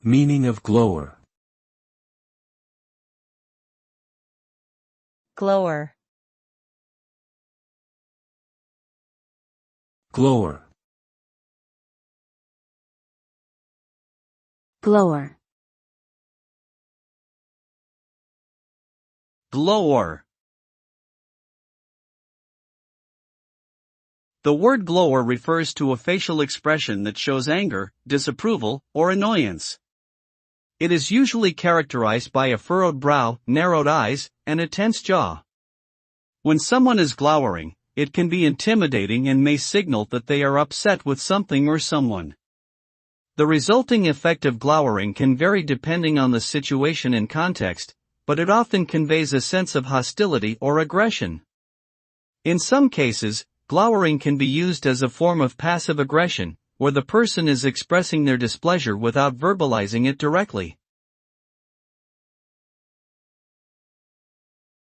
Meaning of glower. Glower. Glower. Glower. Glower. The word glower refers to a facial expression that shows anger, disapproval, or annoyance. It is usually characterized by a furrowed brow, narrowed eyes, and a tense jaw. When someone is glowering, it can be intimidating and may signal that they are upset with something or someone. The resulting effect of glowering can vary depending on the situation and context, but it often conveys a sense of hostility or aggression. In some cases, glowering can be used as a form of passive aggression, where the person is expressing their displeasure without verbalizing it directly.